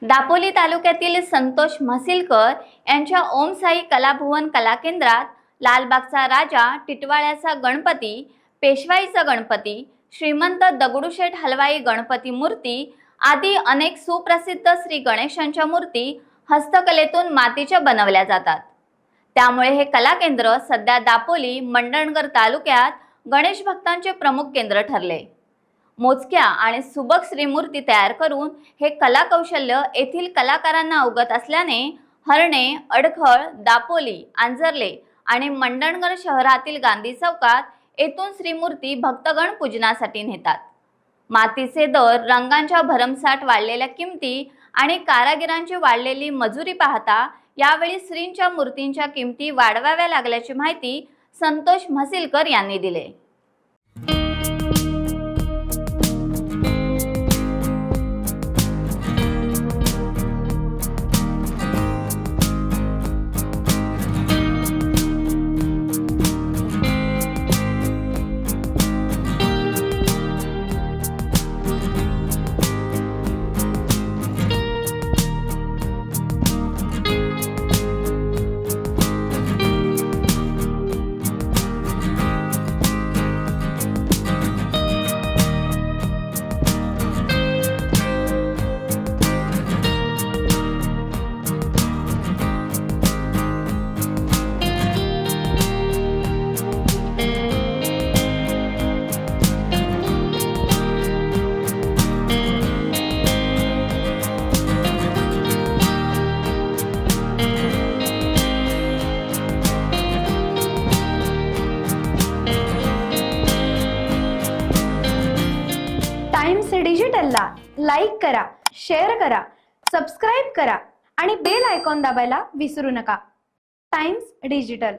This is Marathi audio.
दापोली तालुक्यातील संतोष म्हसिलकर यांच्या ओम साई कलाभुवन कला केंद्रात लालबागचा राजा, टिटवाळ्याचा गणपती, पेशवाईचा गणपती, श्रीमंत दगडूशेठ हलवाई गणपती मूर्ती आदी अनेक सुप्रसिद्ध श्री गणेशांच्या मूर्ती हस्तकलेतून मातीच्या बनवल्या जातात। त्यामुळे हे कला केंद्र सध्या दापोली मंडणगड तालुक्यात गणेश भक्तांचे प्रमुख केंद्र ठरले। मोजक्या आणि सुबक श्रीमूर्ती तयार करून हे कला कौशल्य येथील कलाकारांना अवगत असल्याने हरणे, अडखळ, दापोली, आंजर्ले आणि मंडणगड शहरातील गांधी चौकात येथून श्रीमूर्ती भक्तगण पूजनासाठी नेतात। मातीचे दर, रंगांच्या भरमसाठ वाढलेल्या किमती आणि कारागिरांची वाढलेली मजुरी पाहता यावेळी श्रींच्या मूर्तींच्या किमती वाढवाव्या लागल्याची माहिती संतोष म्हसिलकर यांनी दिली। टाइम्स डिजिटलला लाईक करा, शेअर करा, सबस्क्राइब करा आणि बेल आयकॉन दाबायला विसरू नका। Times digital.